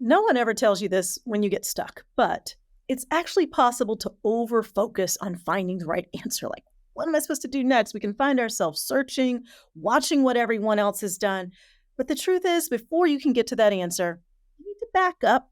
No one ever tells you this when you get stuck, but it's actually possible to over-focus on finding the right answer. Like, what am I supposed to do next? We can find ourselves searching, watching what everyone else has done. But the truth is, before you can get to that answer, you need to back up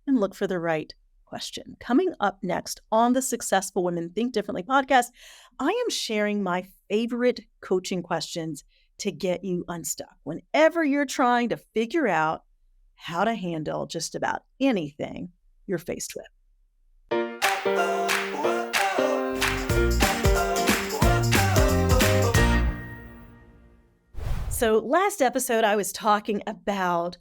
and look for the right question. Coming up next on the Successful Women Think Differently podcast, I am sharing my favorite coaching questions to get you unstuck whenever you're trying to figure out how to handle just about anything you're faced with. So, last episode, I was talking about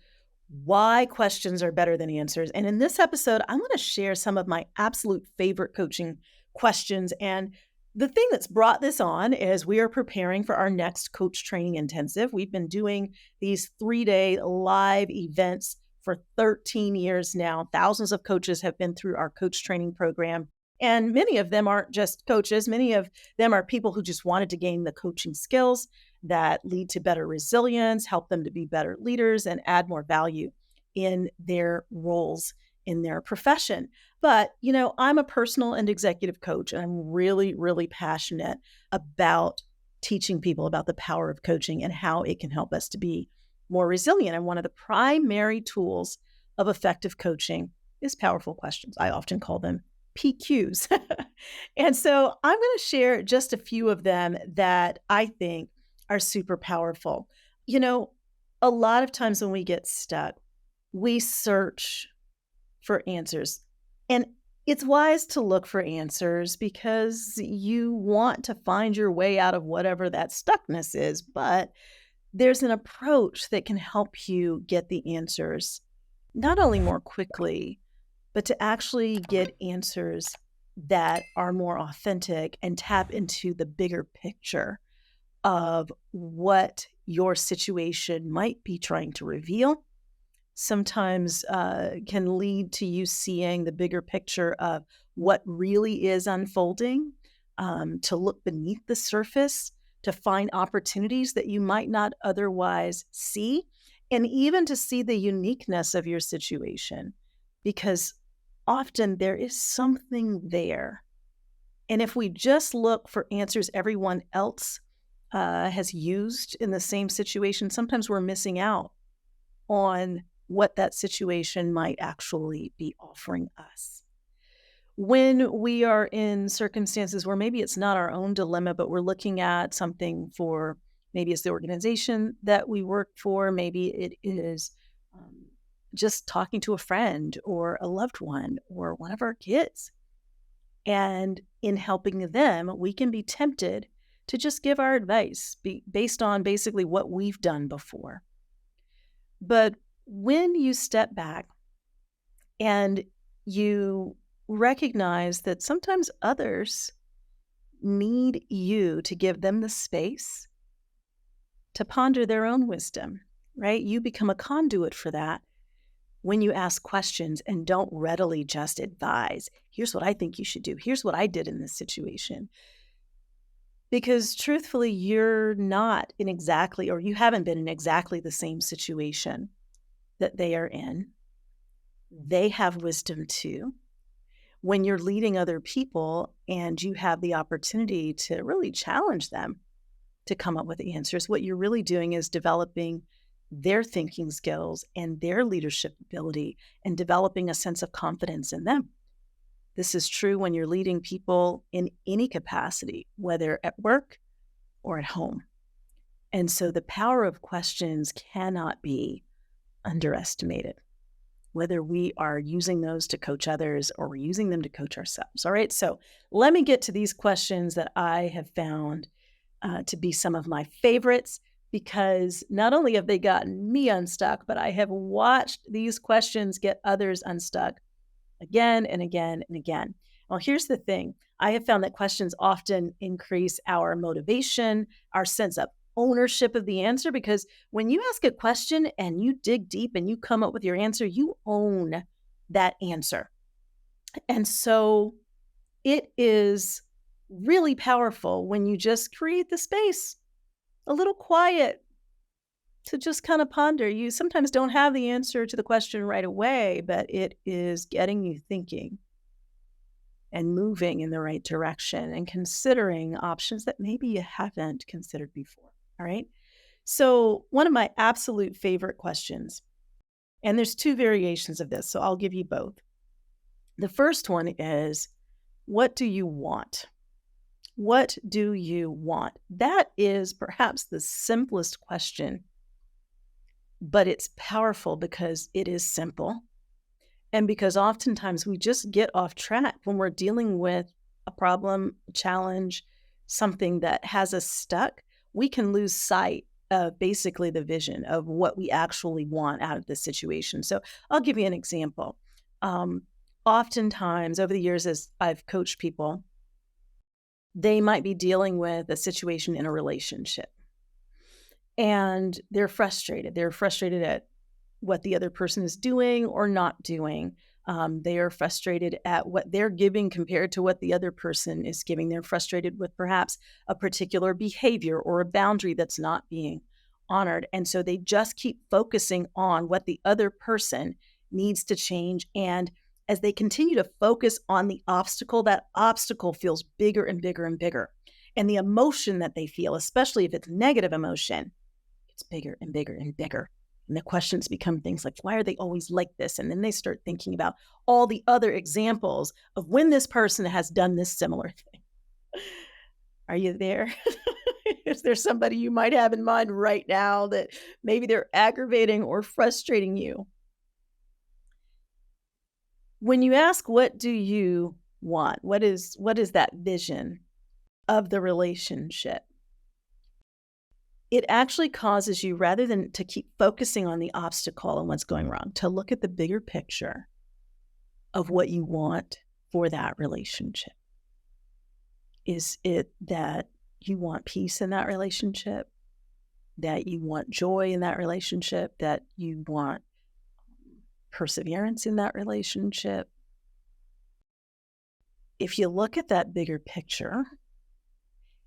why questions are better than answers. And in this episode, I want to share some of my absolute favorite coaching questions. And the thing that's brought this on is we are preparing for our next coach training intensive. We've been doing these 3-day live events for 13 years now. Thousands of coaches have been through our coach training program. And many of them aren't just coaches. Many of them are people who just wanted to gain the coaching skills that lead to better resilience, help them to be better leaders, and add more value in their roles in their profession. But, I'm a personal and executive coach, and I'm really, really passionate about teaching people about the power of coaching and how it can help us to be more resilient. And one of the primary tools of effective coaching is powerful questions. I often call them PQs. And so I'm going to share just a few of them that I think are super powerful. A lot of times when we get stuck, we search for answers. And it's wise to look for answers because you want to find your way out of whatever that stuckness is. But there's an approach that can help you get the answers, not only more quickly, but to actually get answers that are more authentic and tap into the bigger picture of what your situation might be trying to reveal. Sometimes can lead to you seeing the bigger picture of what really is unfolding, to look beneath the surface, to find opportunities that you might not otherwise see, and even to see the uniqueness of your situation, because often there is something there. And if we just look for answers everyone else has used in the same situation, sometimes we're missing out on what that situation might actually be offering us. When we are in circumstances where maybe it's not our own dilemma, but we're looking at something for, maybe it's the organization that we work for, maybe it is just talking to a friend or a loved one or one of our kids. And in helping them, we can be tempted to just give our advice based on basically what we've done before. But when you step back and you recognize that sometimes others need you to give them the space to ponder their own wisdom, right? You become a conduit for that when you ask questions and don't readily just advise. Here's what I think you should do. Here's what I did in this situation. Because truthfully, you're not in exactly, or you haven't been in exactly the same situation that they are in. They have wisdom too. When you're leading other people and you have the opportunity to really challenge them to come up with the answers, what you're really doing is developing their thinking skills and their leadership ability and developing a sense of confidence in them. This is true when you're leading people in any capacity, whether at work or at home. And so the power of questions cannot be underestimated, whether we are using those to coach others or we're using them to coach ourselves. All right, so let me get to these questions that I have found to be some of my favorites, because not only have they gotten me unstuck, but I have watched these questions get others unstuck again and again and again. Well, here's the thing. I have found that questions often increase our motivation, our sense of ownership of the answer, because when you ask a question and you dig deep and you come up with your answer, you own that answer. And so it is really powerful when you just create the space, a little quiet, to just kind of ponder. You sometimes don't have the answer to the question right away, but it is getting you thinking and moving in the right direction and considering options that maybe you haven't considered before. All right. So, one of my absolute favorite questions, and there's two variations of this, so I'll give you both. The first one is, what do you want? What do you want? That is perhaps the simplest question, but it's powerful because it is simple. And because oftentimes we just get off track when we're dealing with a problem, a challenge, something that has us stuck, we can lose sight of basically the vision of what we actually want out of this situation. So I'll give you an example. Um, Oftentimes over the years, as I've coached people, they might be dealing with a situation in a relationship and they're frustrated. They're frustrated at what the other person is doing or not doing. They are frustrated at what they're giving compared to what the other person is giving. They're frustrated with perhaps a particular behavior or a boundary that's not being honored. And so they just keep focusing on what the other person needs to change. And as they continue to focus on the obstacle, that obstacle feels bigger and bigger and bigger. And the emotion that they feel, especially if it's negative emotion, gets bigger and bigger and bigger. And the questions become things like, why are they always like this? And then they start thinking about all the other examples of when this person has done this similar thing. Are you there? Is there somebody you might have in mind right now that maybe they're aggravating or frustrating you? When you ask, what do you want? What is that vision of the relationship? It actually causes you, rather than to keep focusing on the obstacle and what's going wrong, to look at the bigger picture of what you want for that relationship. Is it that you want peace in that relationship? That you want joy in that relationship? That you want perseverance in that relationship? If you look at that bigger picture,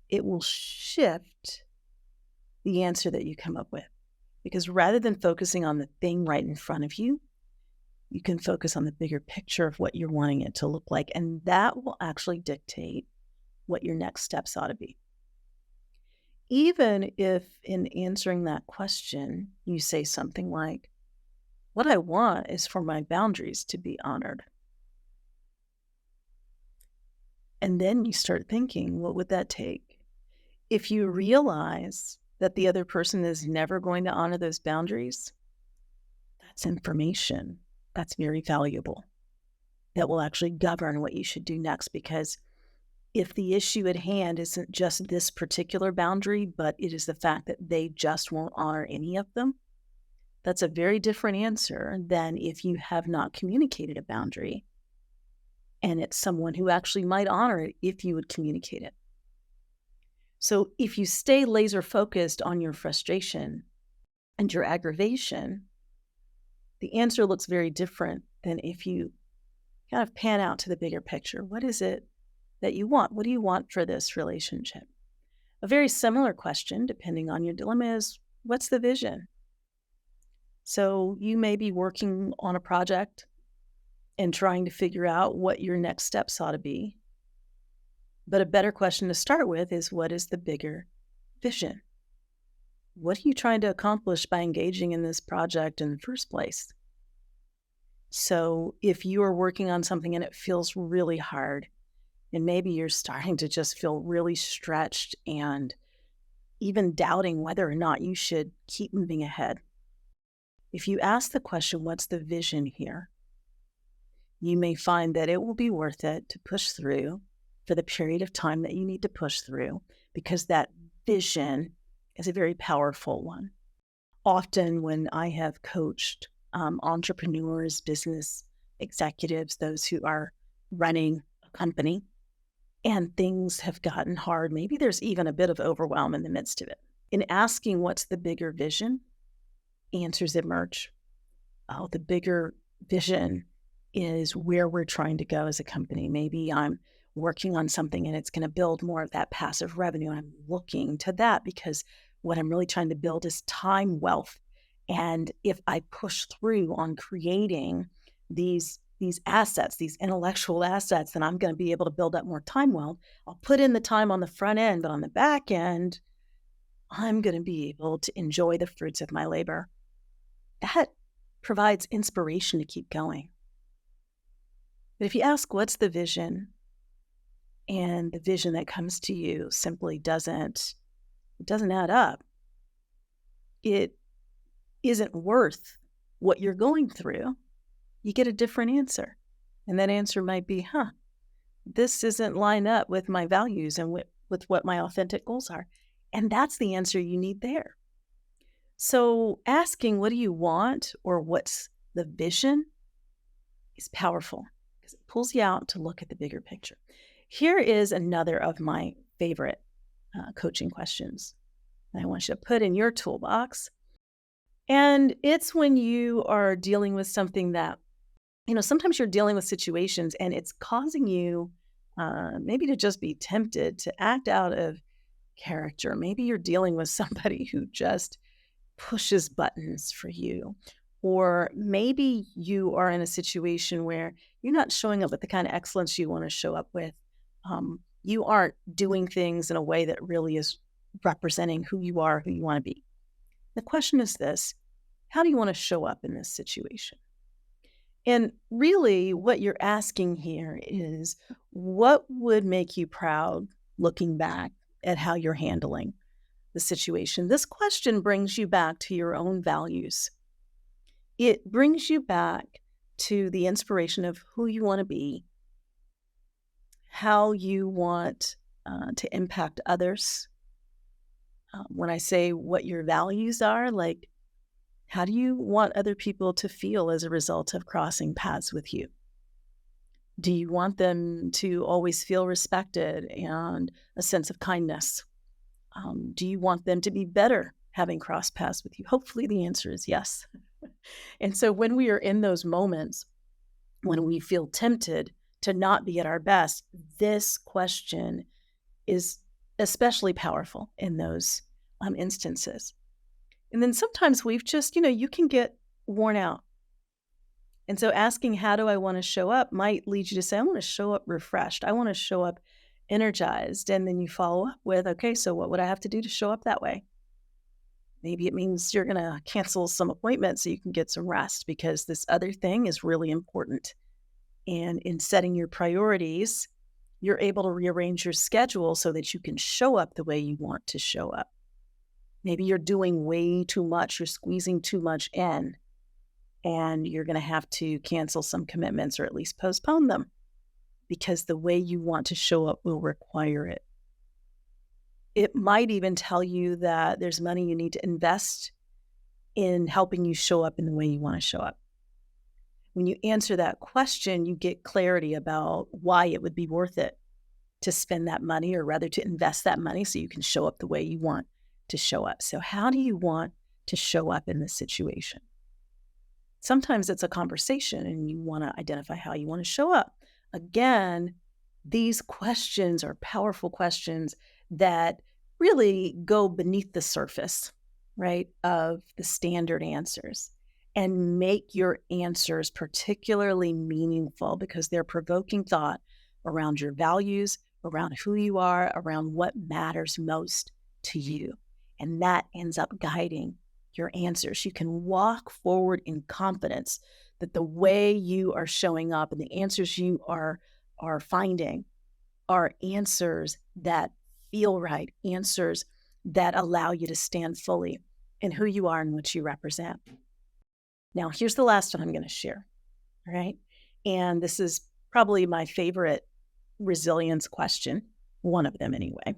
it will shift the answer that you come up with. Because rather than focusing on the thing right in front of you, you can focus on the bigger picture of what you're wanting it to look like. And that will actually dictate what your next steps ought to be. Even if in answering that question, you say something like, what I want is for my boundaries to be honored. And then you start thinking, what would that take? If you realize that the other person is never going to honor those boundaries, that's information that's very valuable that will actually govern what you should do next. Because if the issue at hand isn't just this particular boundary, but it is the fact that they just won't honor any of them, that's a very different answer than if you have not communicated a boundary and it's someone who actually might honor it if you would communicate it. So if you stay laser focused on your frustration and your aggravation, the answer looks very different than if you kind of pan out to the bigger picture. What is it that you want? What do you want for this relationship? A very similar question, depending on your dilemma, is what's the vision? So you may be working on a project and trying to figure out what your next steps ought to be. But a better question to start with is, what is the bigger vision? What are you trying to accomplish by engaging in this project in the first place? So if you are working on something and it feels really hard, and maybe you're starting to just feel really stretched and even doubting whether or not you should keep moving ahead, if you ask the question, what's the vision here? You may find that it will be worth it to push through for the period of time that you need to push through, because that vision is a very powerful one. Often when I have coached entrepreneurs, business executives, those who are running a company, and things have gotten hard, maybe there's even a bit of overwhelm in the midst of it. In asking what's the bigger vision, answers emerge. Oh, the bigger vision is where we're trying to go as a company. Maybe I'm working on something and it's going to build more of that passive revenue. I'm looking to that because what I'm really trying to build is time wealth. And if I push through on creating these assets, these intellectual assets, then I'm going to be able to build up more time wealth. I'll put in the time on the front end, but on the back end, I'm going to be able to enjoy the fruits of my labor. That provides inspiration to keep going. But if you ask, what's the vision? And the vision that comes to you simply doesn't add up. It isn't worth what you're going through. You get a different answer. And that answer might be, this isn't line up with my values and with what my authentic goals are. And that's the answer you need there. So asking, what do you want, or what's the vision, is powerful because it pulls you out to look at the bigger picture. Here is another of my favorite coaching questions that I want you to put in your toolbox. And it's when you are dealing with something that, sometimes you're dealing with situations and it's causing you maybe to just be tempted to act out of character. Maybe you're dealing with somebody who just pushes buttons for you. Or maybe you are in a situation where you're not showing up with the kind of excellence you want to show up with. You aren't doing things in a way that really is representing who you are, who you want to be. The question is this: how do you want to show up in this situation? And really, what you're asking here is, what would make you proud looking back at how you're handling the situation? This question brings you back to your own values. It brings you back to the inspiration of who you want to be, how you want to impact others. When I say what your values are, like, how do you want other people to feel as a result of crossing paths with you? Do you want them to always feel respected and a sense of kindness? Do you want them to be better having crossed paths with you? Hopefully the answer is yes. And so when we are in those moments, when we feel tempted to not be at our best, this question is especially powerful in those instances. And then sometimes we've just, you can get worn out. And so asking, how do I want to show up, might lead you to say, I want to show up refreshed. I want to show up energized. And then you follow up with, okay, so what would I have to do to show up that way? Maybe it means you're going to cancel some appointments so you can get some rest, because this other thing is really important. And in setting your priorities, you're able to rearrange your schedule so that you can show up the way you want to show up. Maybe you're doing way too much, you're squeezing too much in, and you're going to have to cancel some commitments or at least postpone them, because the way you want to show up will require it. It might even tell you that there's money you need to invest in helping you show up in the way you want to show up. When you answer that question, you get clarity about why it would be worth it to spend that money, or rather to invest that money so you can show up the way you want to show up. So how do you want to show up in this situation? Sometimes it's a conversation and you want to identify how you want to show up. Again, these questions are powerful questions that really go beneath the surface, right, of the standard answers, and make your answers particularly meaningful because they're provoking thought around your values, around who you are, around what matters most to you. And that ends up guiding your answers. You can walk forward in confidence that the way you are showing up and the answers you are finding are answers that feel right, answers that allow you to stand fully in who you are and what you represent. Now, here's the last one I'm going to share, all right? And this is probably my favorite resilience question, one of them anyway.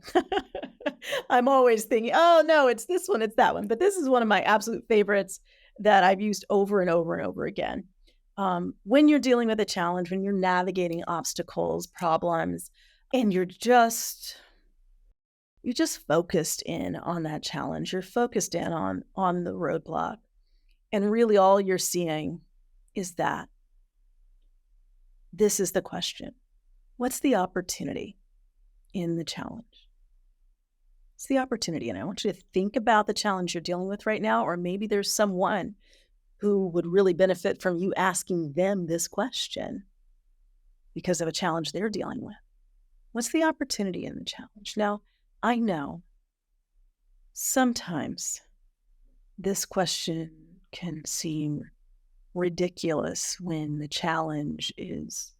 I'm always thinking, oh no, it's this one, it's that one. But this is one of my absolute favorites that I've used over and over and over again. When you're dealing with a challenge, when you're navigating obstacles, problems, and you're just focused in on that challenge, you're focused in on the roadblock, and really all you're seeing is that. This is the question: what's the opportunity in the challenge? It's the opportunity. And I want you to think about the challenge you're dealing with right now, or maybe there's someone who would really benefit from you asking them this question because of a challenge they're dealing with. What's the opportunity in the challenge? Now, I know sometimes this question can seem ridiculous when the challenge is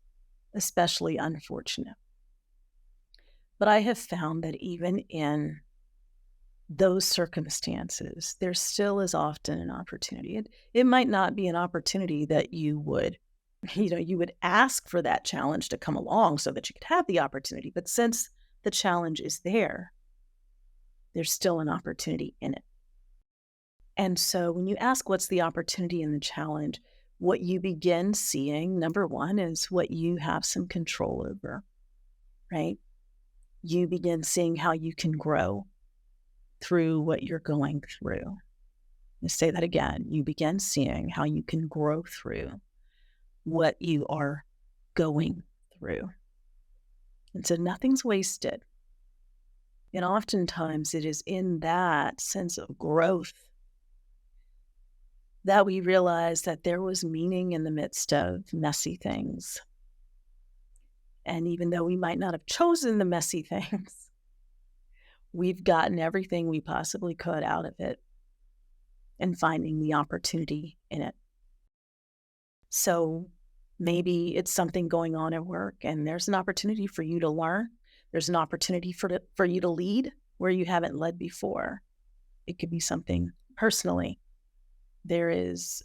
especially unfortunate. But I have found that even in those circumstances, there still is often an opportunity. It might not be an opportunity that you would, you would ask for that challenge to come along so that you could have the opportunity. But since the challenge is there, there's still an opportunity in it. And so when you ask what's the opportunity in the challenge, what you begin seeing, number one, is what you have some control over, right? You begin seeing how you can grow through what you're going through. Let's say that again. You begin seeing how you can grow through what you are going through. And so nothing's wasted. And oftentimes it is in that sense of growth that we realize that there was meaning in the midst of messy things. And even though we might not have chosen the messy things, we've gotten everything we possibly could out of it and finding the opportunity in it. So maybe it's something going on at work and there's an opportunity for you to learn. There's an opportunity for you to lead where you haven't led before. It could be something personally. There is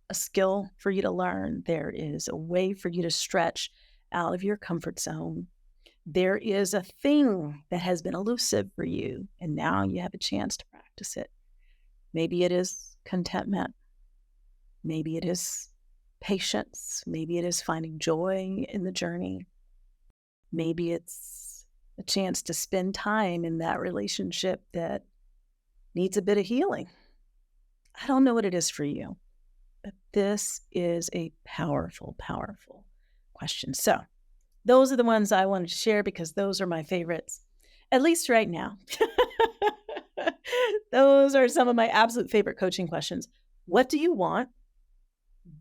a skill for you to learn. There is a way for you to stretch out of your comfort zone. There is a thing that has been elusive for you, and now you have a chance to practice it. Maybe it is contentment. Maybe it is patience. Maybe it is finding joy in the journey. Maybe it's a chance to spend time in that relationship that needs a bit of healing. I don't know what it is for you, but this is a powerful, powerful question. So those are the ones I wanted to share because those are my favorites, at least right now. Those are some of my absolute favorite coaching questions. What do you want?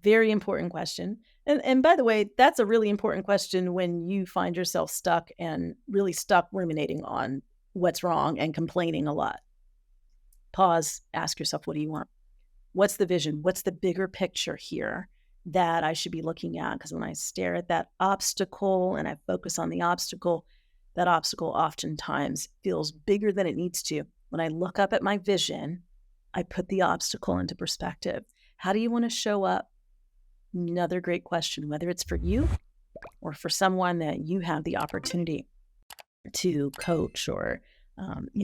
Very important question. And by the way, that's a really important question when you find yourself stuck and really stuck ruminating on what's wrong and complaining a lot. Pause, ask yourself, what do you want? What's the vision? What's the bigger picture here that I should be looking at? Because when I stare at that obstacle and I focus on the obstacle, that obstacle oftentimes feels bigger than it needs to. When I look up at my vision, I put the obstacle into perspective. How do you want to show up? Another great question, whether it's for you or for someone that you have the opportunity to coach or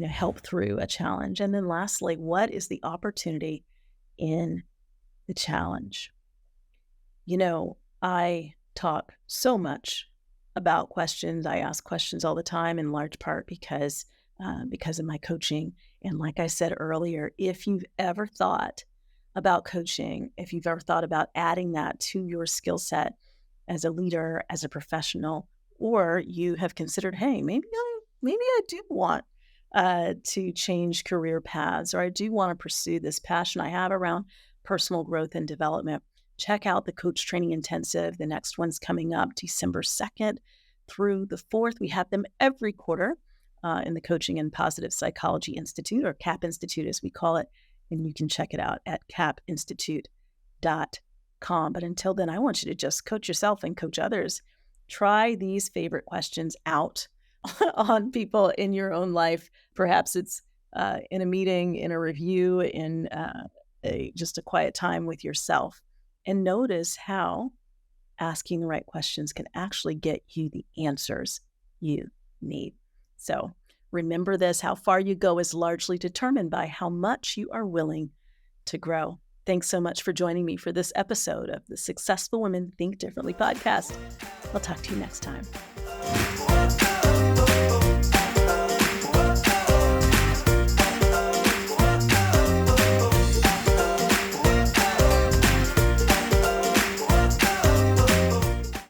help through a challenge. And then lastly, what is the opportunity in the challenge? I talk so much about questions. I ask questions all the time, in large part because of my coaching. And like I said earlier, if you've ever thought about coaching, if you've ever thought about adding that to your skill set as a leader, as a professional, or you have considered, hey, maybe I do want to change career paths, or I do want to pursue this passion I have around personal growth and development, check out the Coach Training Intensive. The next one's coming up December 2nd through the 4th. We have them every quarter in the Coaching and Positive Psychology Institute, or CAP Institute as we call it. And you can check it out at capinstitute.com. But until then, I want you to just coach yourself and coach others. Try these favorite questions out on people in your own life. Perhaps it's in a meeting, in a review, in just a quiet time with yourself. And notice how asking the right questions can actually get you the answers you need. So remember this, how far you go is largely determined by how much you are willing to grow. Thanks so much for joining me for this episode of the Successful Women Think Differently podcast. I'll talk to you next time.